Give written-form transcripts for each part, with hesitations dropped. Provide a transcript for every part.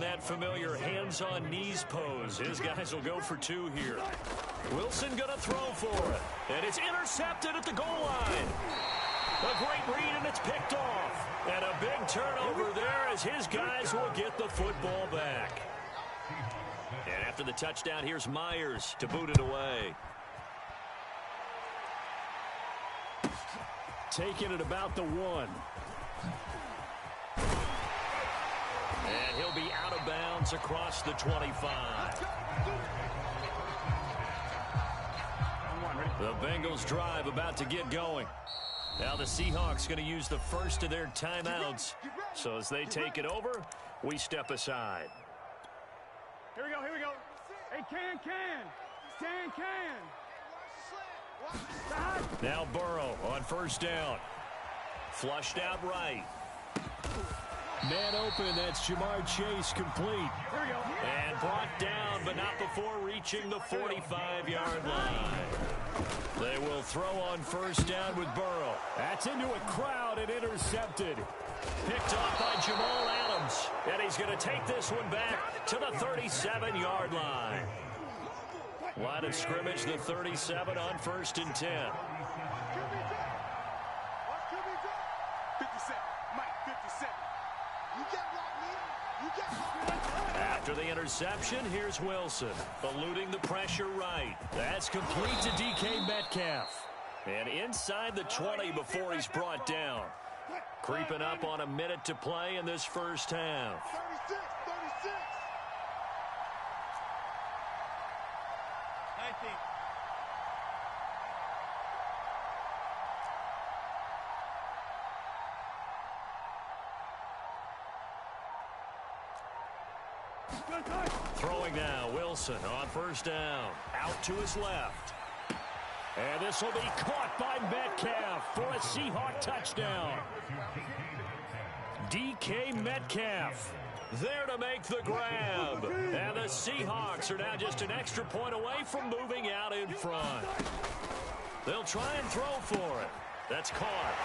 that familiar hands-on knees pose. His guys will go for 2 here. Wilson going to throw for it. And it's intercepted at the goal line. A great read, and it's picked off. And a big turnover there as his guys will get the football back. And after the touchdown, here's Myers to boot it away. Taking it about the 1. And he'll be out of bounds across the 25. The Bengals drive about to get going. Now the Seahawks going to use the first of their timeouts. So as they take it over, we step aside. Here we go, here we go. Hey, can. Now Burrow on first down. Flushed out right. Man open, that's Jamar Chase complete. Here we go. And brought down, but not before reaching the 45-yard line. They will throw on first down with Burrow. That's into a crowd and intercepted. Picked off by Jamal Adams. And he's going to take this one back to the 37-yard line. Line of scrimmage, the 37 on 1st and 10. After the interception, here's Wilson, eluding the pressure right. That's complete to DK Metcalf. And inside the 20 before he's brought down. Creeping up on a minute to play in this first half. 36. Throwing now, Wilson on first down. Out to his left. And this will be caught by Metcalf for a Seahawk touchdown. DK Metcalf there to make the grab. And the Seahawks are now just an extra point away from moving out in front. They'll try and throw for it. That's caught.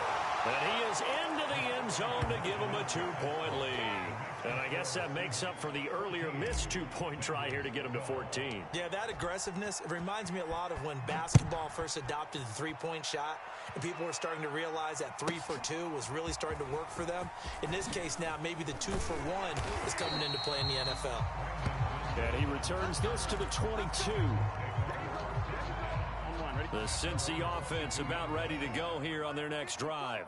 And he is into the end zone to give him a 2-point lead. And I guess that makes up for the earlier missed 2-point try here to get him to 14. Yeah, that aggressiveness, it reminds me a lot of when basketball first adopted the three-point shot, and people were starting to realize that 3 for 2 was really starting to work for them. In this case now, maybe the 2 for 1 is coming into play in the NFL. And he returns this to the 22. The Cincy offense about ready to go here on their next drive.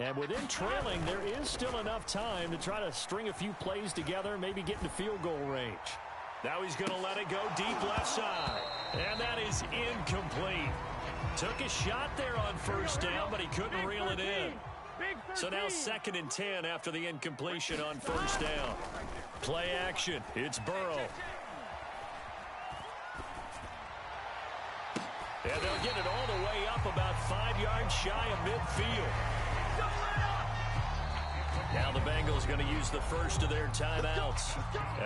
And within trailing, there is still enough time to try to string a few plays together, maybe get into field goal range. Now he's going to let it go deep left side. And that is incomplete. Took a shot there on first down, but he couldn't reel it in. So now 2nd and 10 after the incompletion on first down. Play action. It's Burrow. And they'll get it all the way up about 5 yards shy of midfield. Now the Bengals going to use the first of their timeouts,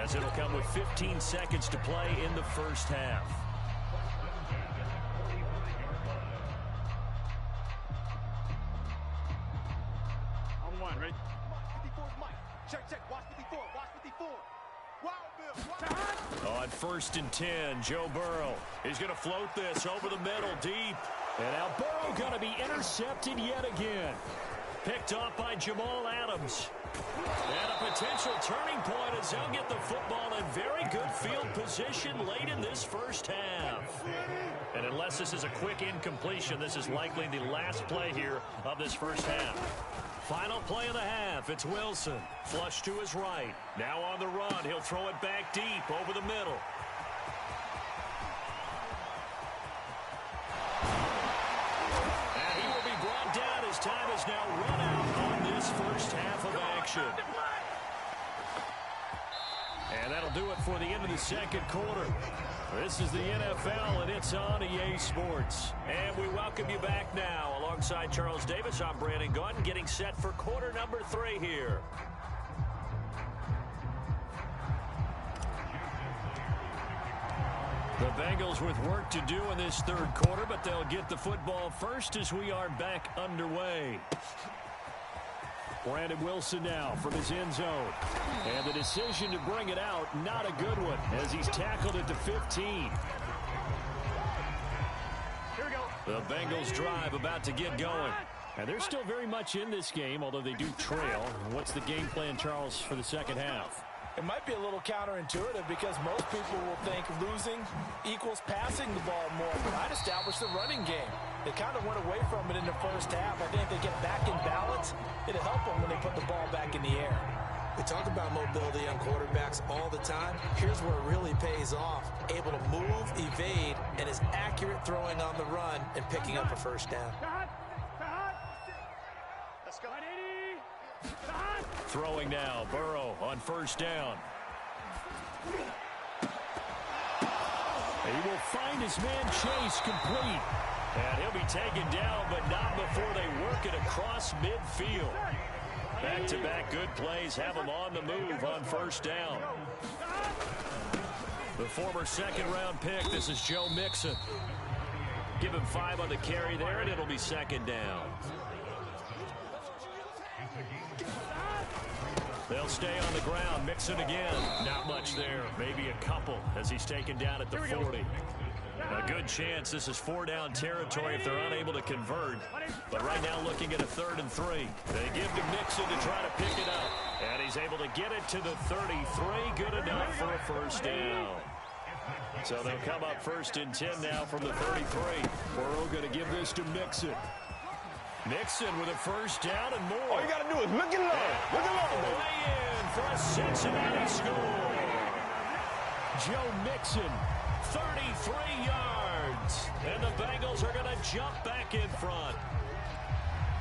as it'll come with 15 seconds to play in the first half. On 1, ready? Check, watch 54, watch 54. On 1st and 10, Joe Burrow. He's going to float this over the middle deep. And now Burrow going to be intercepted yet again. Picked off by Jamal Adams. And a potential turning point as they'll get the football in very good field position late in this first half. And unless this is a quick incompletion, this is likely the last play here of this first half. Final play of the half. It's Wilson. Flush to his right. Now on the run. He'll throw it back deep over the middle. And he will be brought down as time is now run out on this first half of action. And that'll do it for the end of the second quarter. This is the NFL, and it's on EA Sports. And we welcome you back now. Alongside Charles Davis, I'm Brandon Gaudin, getting set for quarter number 3 here. The Bengals with work to do in this third quarter, but they'll get the football first as we are back underway. Brandon Wilson now from his end zone. And the decision to bring it out, not a good one, as he's tackled at the 15. Here we go. The Bengals drive about to get going. And they're still very much in this game, although they do trail. What's the game plan, Charles, for the second half? It might be a little counterintuitive because most people will think losing equals passing the ball more. But I'd establish the running game. They kind of went away from it in the first half. I think if they get back in balance, it'll help them when they put the ball back in the air. We talk about mobility on quarterbacks all the time. Here's where it really pays off. Able to move, evade, and is accurate throwing on the run and picking up a first down. Let's go. Throwing now, Burrow on first down. He will find his man Chase complete. And he'll be taken down, but not before they work it across midfield. Back-to-back good plays have him on the move on first down. The former second-round pick, this is Joe Mixon. Give him 5 on the carry there, and it'll be second down. They'll stay on the ground. Mixon again. Not much there. Maybe a couple as he's taken down at the 40. A good chance this is 4-down territory if they're unable to convert. But right now looking at a 3rd and 3. They give to Mixon to try to pick it up. And he's able to get it to the 33. Good enough for a first down. So they'll come up 1st and 10 now from the 33. Burrow going to give this to Mixon. Mixon with a first down and more. All you got to do is look it low. Look it low. Way in for a Cincinnati score. Joe Mixon, 33 yards. And the Bengals are going to jump back in front.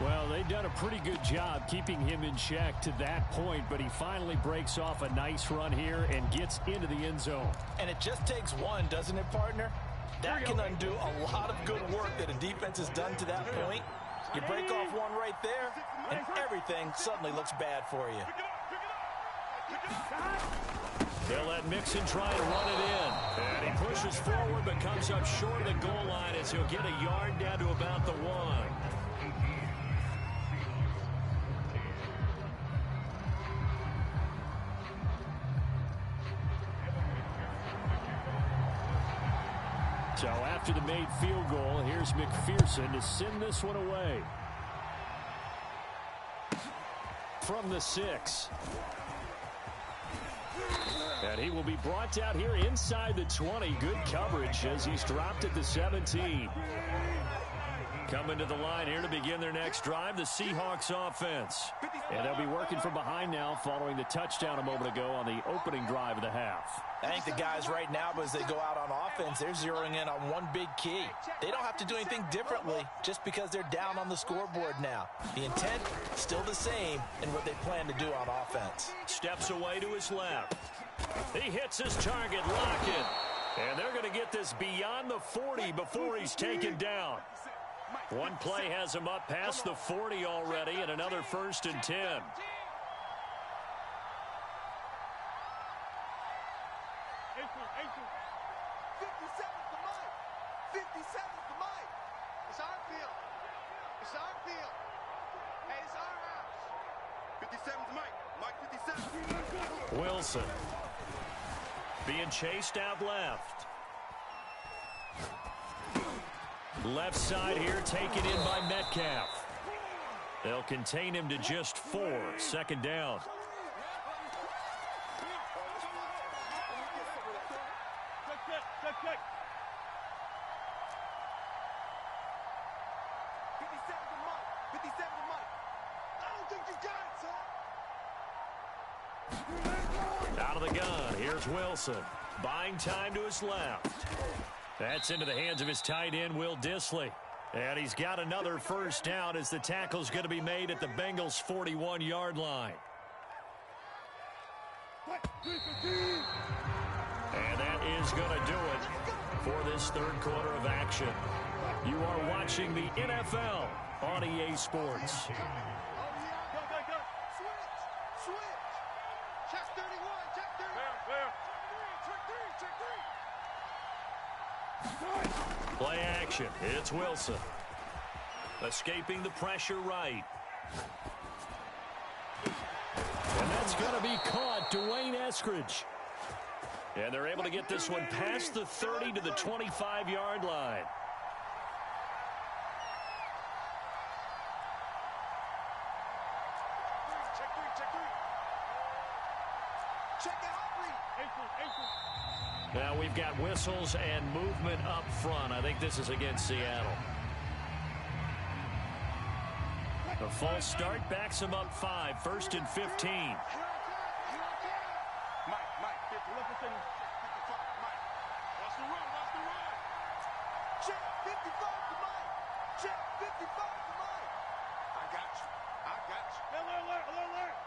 well, they've done a pretty good job keeping him in check to that point, but he finally breaks off a nice run here and gets into the end zone. And it just takes one, doesn't it, partner? That can undo a lot of good work that a defense has done to that point. You break off one right there, and everything suddenly looks bad for you. They'll let Mixon try and run it in. And he pushes forward but comes up short of the goal line as he'll get a yard down to about the 1. So after the made field goal, here's McPherson to send this one away. From the 6. And he will be brought down here inside the 20. Good coverage as he's dropped at the 17. Coming to the line here to begin their next drive, the Seahawks offense. And they'll be working from behind now following the touchdown a moment ago on the opening drive of the half. I think the guys right now, as they go out on offense, they're zeroing in on one big key. They don't have to do anything differently just because they're down on the scoreboard now. The intent, still the same in what they plan to do on offense. Steps away to his left. He hits his target, Lockett. And they're going to get this beyond the 40 before he's taken down. One play has him up past the 40 already, and another 1st and 10. 57 to Mike. 57 to Mike. It's our field. It's our field. Hey, it's our house. 57 to Mike. Mike 57. Wilson being chased out left. Left side here taken in by Metcalf. They'll contain him to just 4. 2nd down. Check. 57 to Mike. 57 to Mike. I don't think you got it, son. Out of the gun, here's Wilson. Buying time to his left. That's into the hands of his tight end, Will Dissly. And he's got another 1st down as the tackle's going to be made at the Bengals' 41-yard line. And that is going to do it for this 3rd quarter of action. You are watching the NFL on EA Sports. Go. Switch. Check 31. Check 31. Clear. Check 3. Play action. It's Wilson. Escaping the pressure right. And that's going to be caught, Dwayne Eskridge. And they're able to get this one past the 30 to the 25-yard line. Now we've got whistles and movement up front. I think this is against Seattle. The false start backs him up 5, 1st and 15. Mike, 50, listen. 55, Mike. Watch the run. Check 55 to Mike. Check 55 to Mike. I got you. Alert.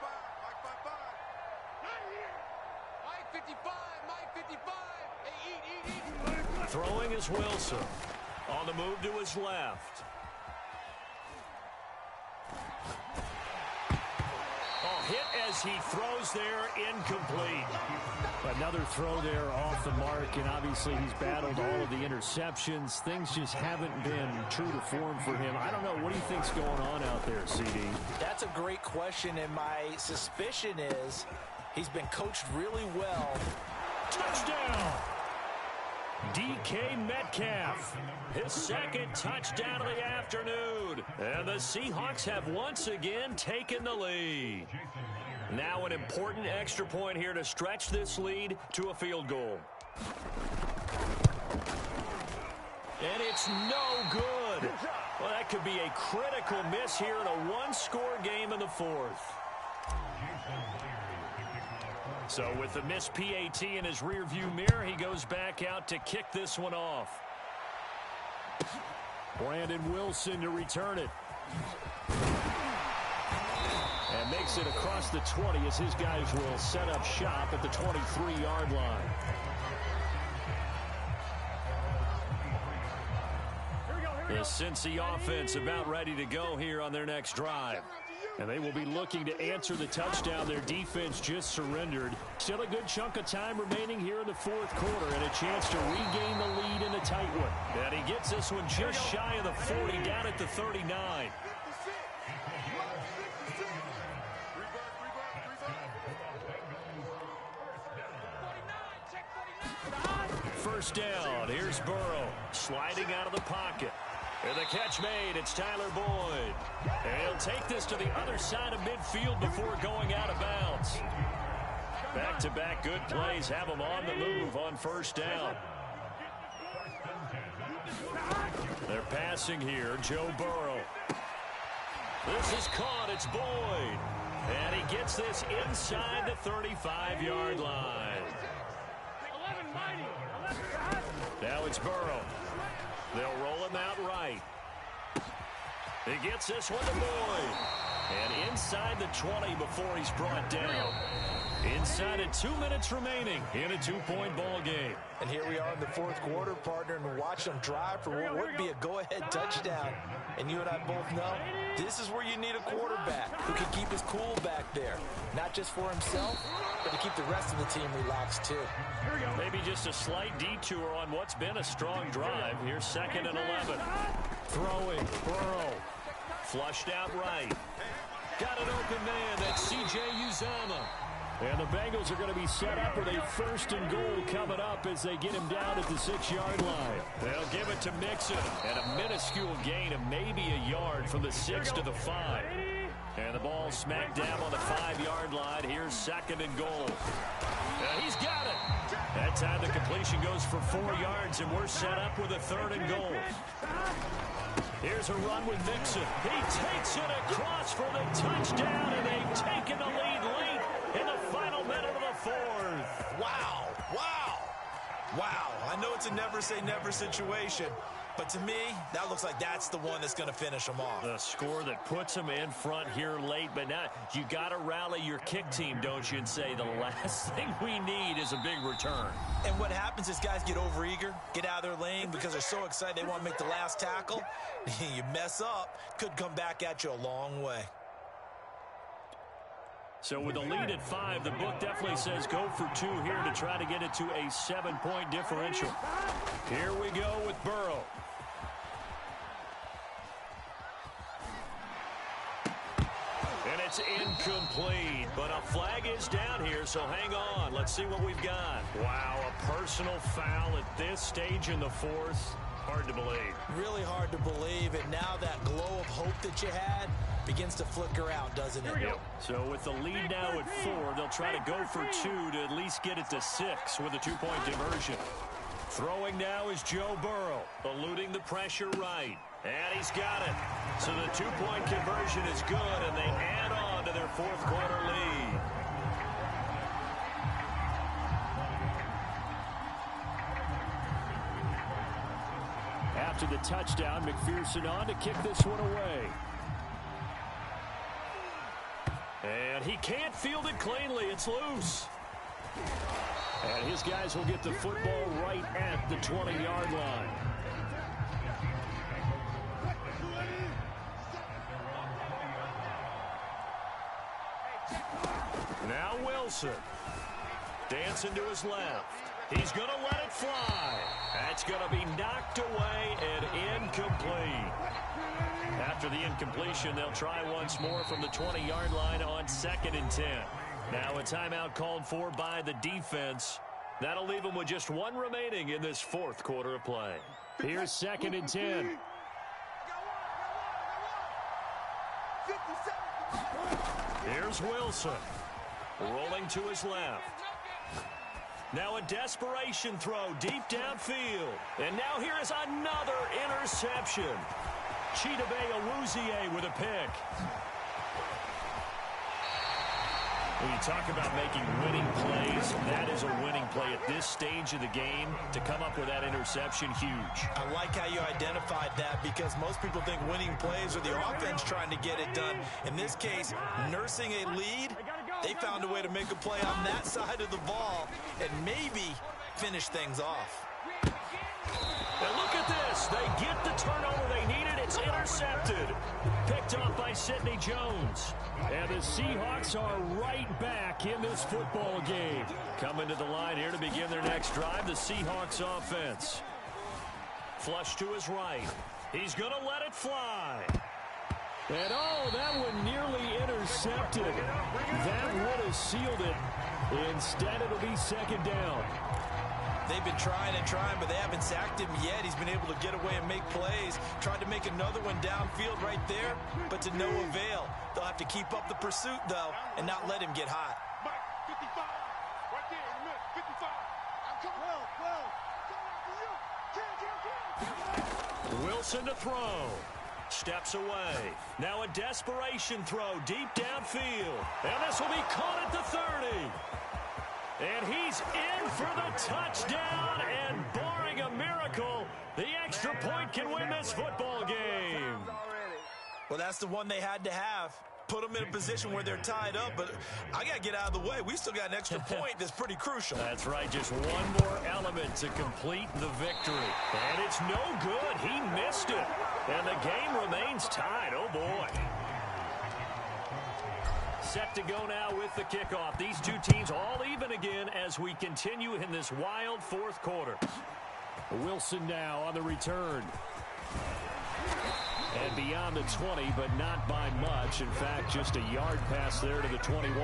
55, Mike 55. Not here. Mike 55, Mike 55. Hey, eat. Throwing is Wilson. On the move to his left. Hit as he throws there, incomplete. Another throw there off the mark, and obviously he's battled all of the interceptions. Things just haven't been true to form for him. I don't know. What do you think's going on out there, CD? That's a great question, and my suspicion is he's been coached really well. Touchdown! DK Metcalf, his second touchdown of the afternoon. And the Seahawks have once again taken the lead. Now an important extra point here to stretch this lead to a field goal. And it's no good. Well, that could be a critical miss here in a one-score game in the fourth. So with the missed PAT in his rearview mirror, he goes back out to kick this one off. Brandon Wilson to return it. And makes it across the 20 as his guys will set up shop at the 23-yard line. The Cincy offense about ready to go here on their next drive. And they will be looking to answer the touchdown their defense just surrendered. Still a good chunk of time remaining here in the fourth quarter and a chance to regain the lead in a tight one. And he gets this one just shy of the 40, down at the 39. First down, here's Burrow, sliding out of the pocket. And the catch made, it's Tyler Boyd. And he'll take this to the other side of midfield before going out of bounds. Back-to-back good plays have him on the move on first down. They're passing here, Joe Burrow. This is caught, it's Boyd. And he gets this inside the 35-yard line. Now it's Burrow. They'll roll him out right. He gets this one to Boyd. And inside the 20 before he's brought down. Inside of 2 minutes remaining in a two-point ball game. And here we are in the fourth quarter, partner, and watch them drive for what would be a go-ahead touchdown. And you and I both know this is where you need a quarterback who can keep his cool back there. Not just for himself, but to keep the rest of the team relaxed too. Maybe just a slight detour on what's been a strong drive. Here's 2nd and 11. Throwing, Burrow. Flushed out right. Got an open man, that's C.J. Uzomah. And the Bengals are going to be set up with a 1st and goal coming up as they get him down at the 6-yard line. They'll give it to Mixon. And a minuscule gain of maybe a yard from the 6 to the 5. And the ball smacked down on the 5-yard line. Here's 2nd and goal. And he's got it. That time the completion goes for 4 yards, and we're set up with a 3rd and goal. Here's a run with Mixon. He takes it across for the touchdown, and they've taken the lead late in the final minute of the fourth. Wow. I know it's a never-say-never situation, but to me, that looks like that's the one that's going to finish them off. The score that puts them in front here late, but now you got to rally your kick team, don't you, and say the last thing we need is a big return. And what happens is guys get overeager, get out of their lane because they're so excited they want to make the last tackle. You mess up, could come back at you a long way. So with a lead at 5, the book definitely says go for 2 here to try to get it to a 7-point differential. Here we go with Burrow. And it's That's incomplete, but a flag is down here, so hang on. Let's see what we've got. Wow, a personal foul at this stage in the fourth. Hard to believe. Really hard to believe, and now that glow of hope that you had begins to flicker out, doesn't it? Yep. So with the lead now at 4, they'll try to go for 2 to at least get it to 6 with a 2-point conversion. Throwing now is Joe Burrow, eluding the pressure right. And he's got it. So the 2-point conversion is good, and they add on to their fourth quarter lead. After the touchdown, McPherson on to kick this one away. And he can't field it cleanly. It's loose. And his guys will get the football right at the 20-yard line. Now Wilson. Dancing to his left. He's going to let it fly. That's going to be knocked away and incomplete. After the incompletion, they'll try once more from the 20-yard line on 2nd and 10. Now a timeout called for by the defense. That'll leave them with just 1 remaining in this fourth quarter of play. Here's 2nd and 10. Here's Wilson. Rolling to his left. Now a desperation throw deep downfield. And now here is another interception. Chidobe Awuzie with a pick. When you talk about making winning plays, that is a winning play at this stage of the game. To come up with that interception, huge. I like how you identified that, because most people think winning plays are the offense trying to get it done. In this case, nursing a lead, they found a way to make a play on that side of the ball and maybe finish things off. And look at this. They get the turnover they needed. It's intercepted. Picked off by Sidney Jones. And the Seahawks are right back in this football game. Coming to the line here to begin their next drive, the Seahawks offense. Flush to his right. He's going to let it fly. And oh, that one nearly intercepted. That would have sealed it. Instead, it'll be 2nd down. They've been trying and trying, but they haven't sacked him yet. He's been able to get away and make plays. Tried to make another one downfield right there, but to no avail. They'll have to keep up the pursuit, though, and not let him get hot. 55. Right there in the middle. 55. I'm coming. Wilson to throw. Steps away. Now a desperation throw deep downfield. And this will be caught at the 30. And he's in for the touchdown, and barring a miracle, the extra point can win this football game. Well, that's the one they had to have. Put them in a position where they're tied up, but I got to get out of the way. We still got an extra point that's pretty crucial. That's right, just one more element to complete the victory. And it's no good. He missed it. And the game remains tied. Oh, boy. Set to go now with the kickoff. These two teams all even again as we continue in this wild fourth quarter. Wilson now on the return. And beyond the 20, but not by much. In fact, just a yard pass there to the 21.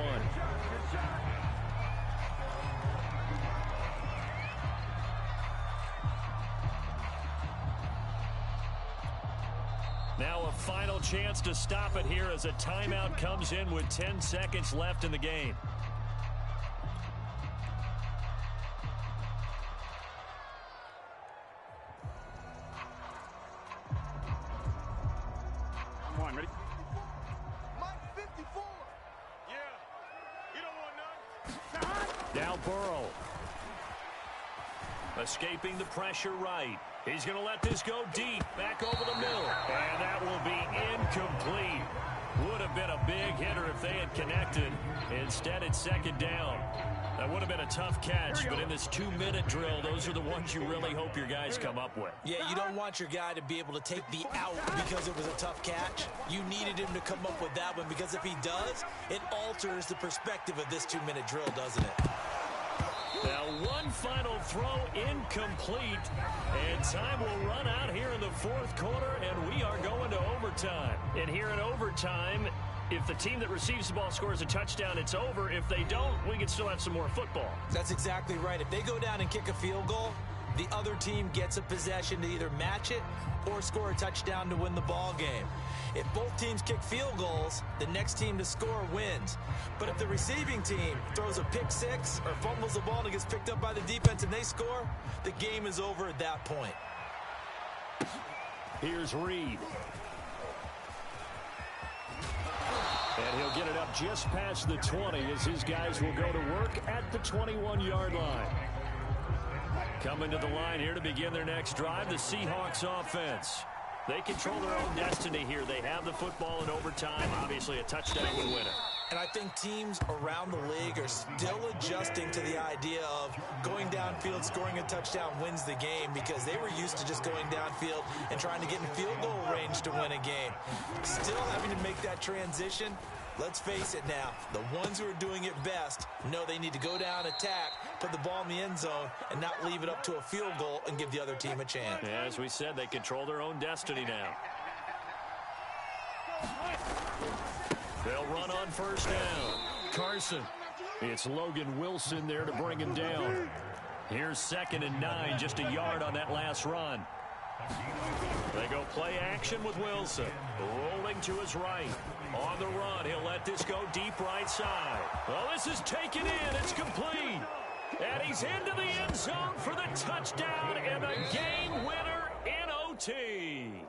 Now a final chance to stop it here as a timeout comes in with 10 seconds left in the game. Come on, ready? Mike 54. Yeah. You don't want none. Now Burrow. Escaping the pressure right. He's going to let this go deep, back over the middle. And that will be incomplete. Would have been a big hitter if they had connected. Instead, it's 2nd down. That would have been a tough catch, but in this 2-minute drill, those are the ones you really hope your guys come up with. Yeah, you don't want your guy to be able to take the out because it was a tough catch. You needed him to come up with that one, because if he does, it alters the perspective of this 2-minute drill, doesn't it? Now one final throw incomplete, and time will run out here in the fourth quarter, and we are going to overtime. And here in overtime, If the team that receives the ball scores a touchdown, it's over. If they don't, we can still have some more football. That's exactly right. If they go down and kick a field goal, the other team gets a possession to either match it or score a touchdown to win the ball game. If both teams kick field goals, the next team to score wins. But if the receiving team throws a pick six or fumbles the ball and it gets picked up by the defense and they score, the game is over at that point. Here's Reed. And he'll get it up just past the 20 as his guys will go to work at the 21-yard line. Coming to the line here to begin their next drive, the Seahawks offense. They control their own destiny here. They have the football in overtime. Obviously, a touchdown would win it. And I think teams around the league are still adjusting to the idea of going downfield, scoring a touchdown wins the game, because they were used to just going downfield and trying to get in field goal range to win a game. Still having to make that transition. Let's face it now, the ones who are doing it best know they need to go down, attack, put the ball in the end zone, and not leave it up to a field goal and give the other team a chance. Yeah, as we said, they control their own destiny now. They'll run on first down. Carson. It's Logan Wilson there to bring him down. Here's 2nd and 9, just a yard on that last run. They go play action with Wilson. Rolling to his right. On the run, he'll let this go deep right side. Well, this is taken in. It's complete. And he's into the end zone for the touchdown and a game winner in OT.